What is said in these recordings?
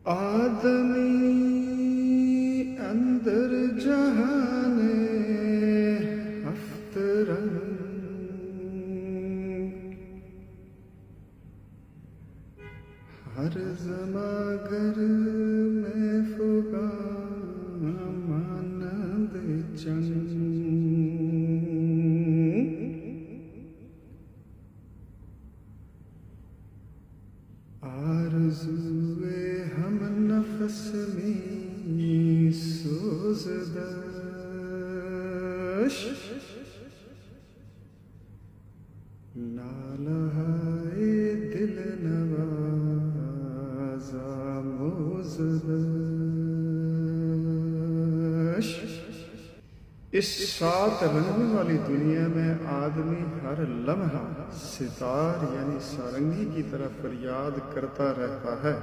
آدمی اندر جہان ہفت رنگ، ہر زماگر میں فغا مانند چنگ، آرزوئے ہم نفس میں سوزدش، نالہائے دل نوازا موزدش۔ اس 7 رنگوں والی دنیا میں آدمی ہر لمحہ ستار یعنی سارنگی کی طرف فریاد کرتا رہتا ہے۔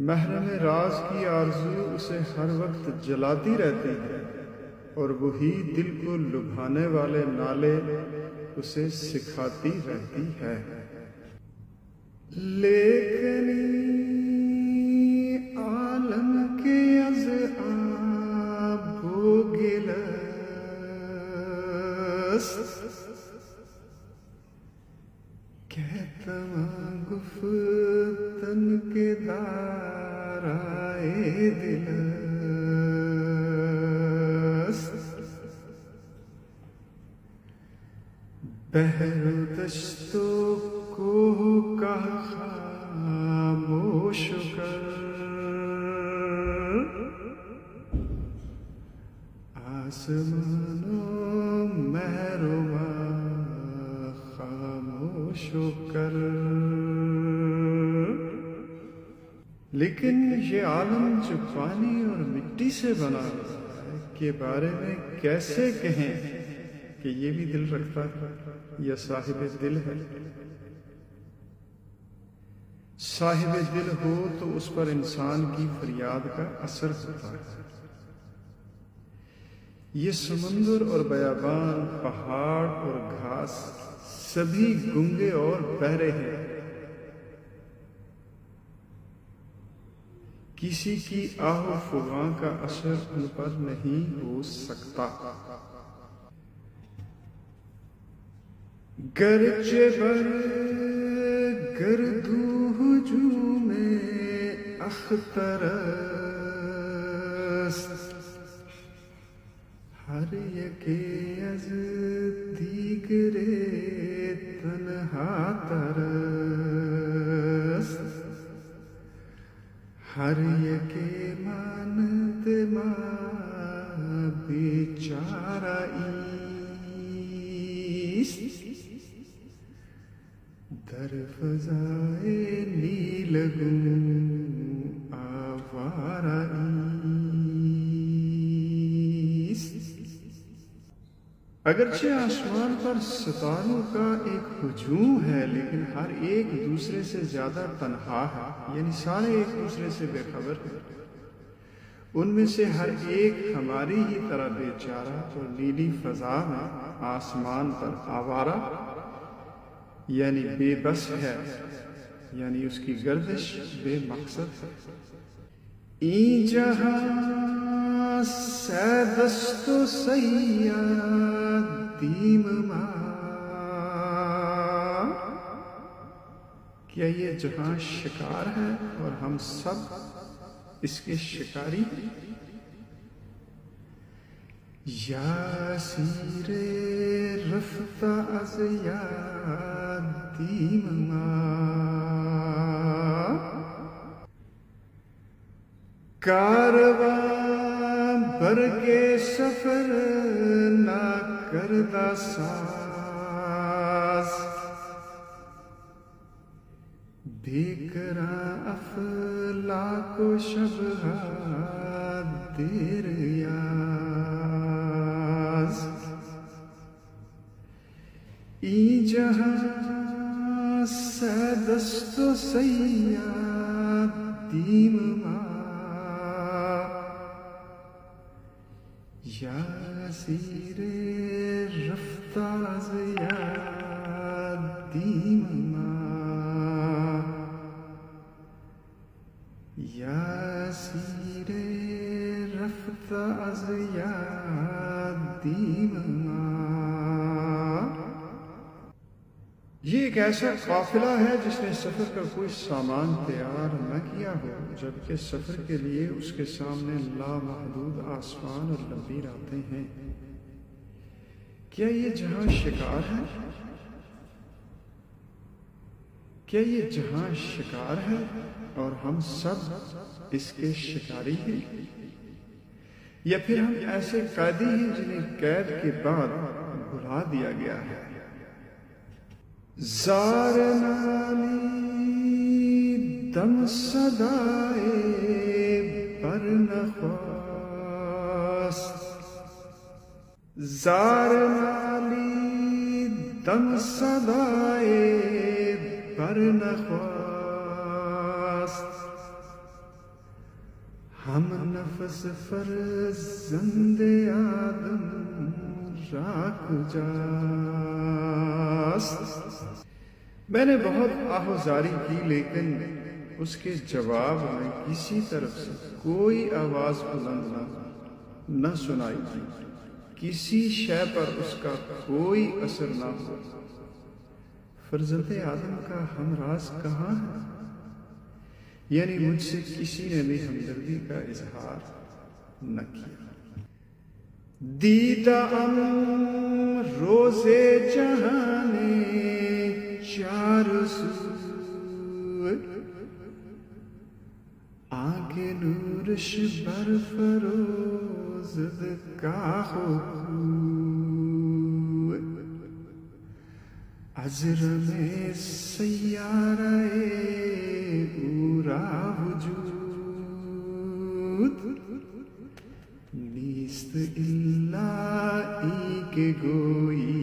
محرم راز کی آرزو اسے ہر وقت جلاتی رہتی ہے، اور وہی دل کو لبھانے والے نالے اسے سکھاتی رہتی ہے۔ لیکن عالم کے از آب و گلس، کہتا گفتن کے دارائے دلس، بحر و دشت و کوہ کا خاموش کر، آسمان و محروما خاموش کر۔ لیکن یہ عالم جو پانی اور مٹی سے بنا ہے کے بارے میں کیسے کہیں کہ یہ بھی دل رکھتا ہے یا صاحب دل ہے؟ صاحب دل ہو تو اس پر انسان کی فریاد کا اثر ہوتا ہے۔ یہ سمندر اور بیابان، پہاڑ اور گھاس سبھی گنگے اور بہرے ہیں، کسی کی آہ و فغاں کا اثر ان پر نہیں ہو سکتا۔ گرچہ بر گردو ہجوم اخترست، ہر یکے از دیگرے تنہا ترست، ہر یکے مانند ما بیچارہ ایست، در فضائے نیلگون آوارہ ایست۔ اگرچہ آسمان پر ستاروں کا ایک ہجوم ہے، لیکن ہر ایک دوسرے سے زیادہ تنہا ہے، یعنی سارے ایک دوسرے سے بے خبر ہیں۔ ان میں سے ہر ایک ہماری ہی طرح بیچارہ اور نیلی فضا میں آسمان پر آوارہ یعنی بے بس ہے، یعنی اس کی گردش بے مقصد ہے۔ این جہاں سیدست و سیاد دیم ما، کیا یہ جہاں شکار ہے اور ہم سب اس کے شکاری ہیں؟ یا سیر رفتہ از یاد دیم ما، کارواں برگے سفر نہ کردہ ساز، بیکراں افلاک و شبہ دیر یاز، این جہاں سیدست و سیاد دیم ما، یا سیر رفتہ از یاد دیم ما، یا سیر رفت از یادیم یہ ایک ایسا قافلہ ہے جس نے سفر کا کوئی سامان تیار نہ کیا ہو، جبکہ سفر کے لیے اس کے سامنے لامحدود آسمان اور لمبی راتیں ہیں۔ کیا یہ جہاں شکار ہے؟ کیا یہ جہاں شکار ہے اور ہم سب اس کے شکاری ہیں؟ یا پھر ہم ایسے قیدی ہیں جنہیں قید کے بعد بھلا دیا گیا ہے؟ زار نالی دم صدائے پر نخواست، زار نالی دم صدائے پر نخواست، ہم نفس فرزند آدم راک جاست۔ میں نے بہت آہوزاری کی لیکن اس کے جواب میں کسی طرف سے کوئی آواز بلند نہ سنائی دی، کسی شے پر اس کا کوئی اثر نہ ہوا۔ فرزند آدم کا ہمراز کہاں ہے؟ یعنی مجھ سے کسی نے بھی ہمدردی کا اظہار نہ کیا۔ دیدم روز جہان چار سو، آنکھ نورش بر فروزد کاخ و کو، ازرم سیارہ پورا وجود، نیست الا ای کہ گوئی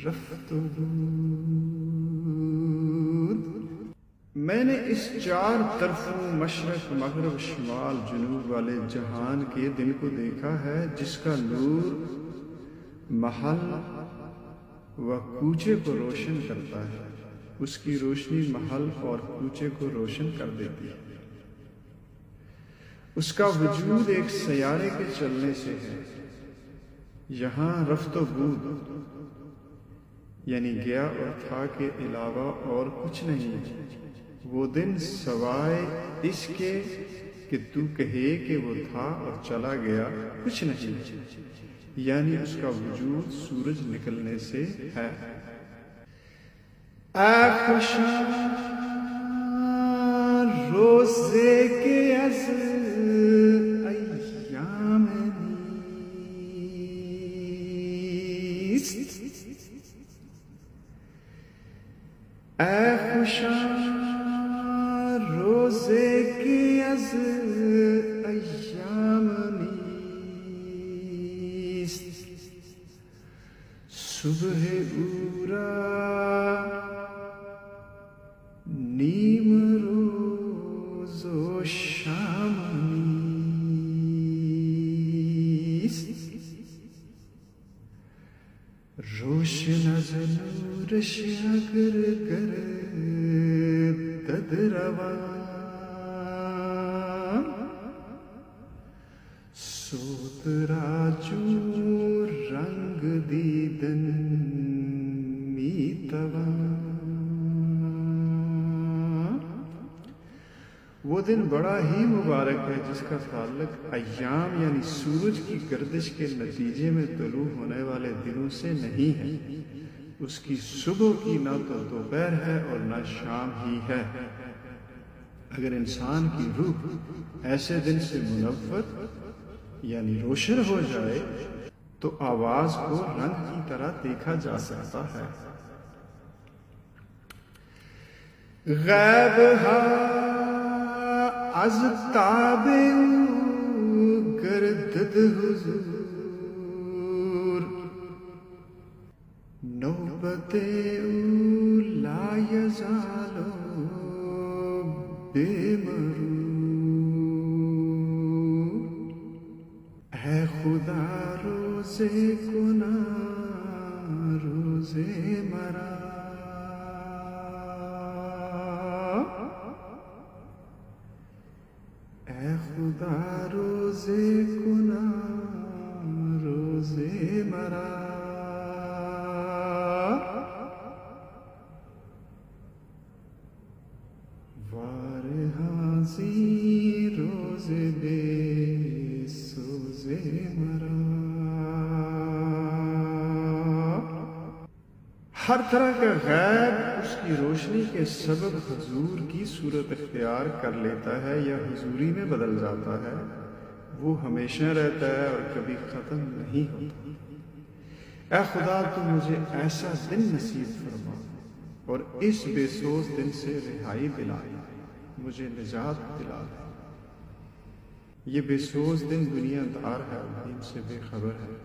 رفت و بود۔ میں نے اس چار طرفوں مشرق مغرب شمال جنوب والے جہان کے دن کو دیکھا ہے، جس کا نور محل و کوچے کو روشن کرتا ہے، اس کی روشنی محل اور کوچے کو روشن کر دیتی ہے۔ اس کا وجود ایک سیارے کے چلنے سے ہے۔ یہاں رفت و بود یعنی گیا اور تھا کے علاوہ اور کچھ نہیں۔ وہ دن سوائے اس کے کہ تو کہے کہ وہ تھا اور چلا گیا کچھ نہیں، یعنی اس کا وجود سورج نکلنے سے ہے۔ اے خوشاں روزے کے از ایام نیست، اے خوشاں روزے کے از ایام نیست، صبح اورا نیم روز و شام نیست، روشن از نورش اگر گردد روان، صوت را چون رنگ دیدن می توان۔ وہ دن بڑا ہی مبارک ہے جس کا تعلق ایام یعنی سورج کی گردش کے نتیجے میں طلوع ہونے والے دنوں سے نہیں ہے۔ اس کی صبح کی نہ تو دوپہر ہے اور نہ شام ہی ہے۔ اگر انسان کی روح ایسے دن سے منور یعنی روشن ہو جائے تو آواز کو رنگ کی طرح دیکھا جا سکتا ہے۔ غیب از تاب گردد حضور، نوبت لا یزال بے مرور، اے خدا روزے کنا روزے مرا، خدا روزے کنا روزے مرا وار حاضی روزے بے سوزے مرا. ہر طرح کا غیب اس کی روشنی کے سبب حضور کی صورت اختیار کر لیتا ہے یا حضوری میں بدل جاتا ہے. وہ ہمیشہ رہتا ہے اور کبھی ختم نہیں ہوتا. اے خدا تو مجھے ایسا دن نصیب فرما اور اس بے سوز دن سے رہائی دلا، مجھے نجات دلا. یہ بے سوز دن دنیا دار ہے، دین سے بے خبر ہے.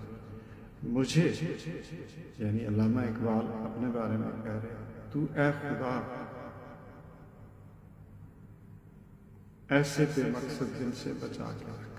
مجھے یعنی علامہ اقبال اپنے بارے میں کہہ رہے ہیں، تو اے خدا ایسے بے مقصد دن سے بچا کے رکھ.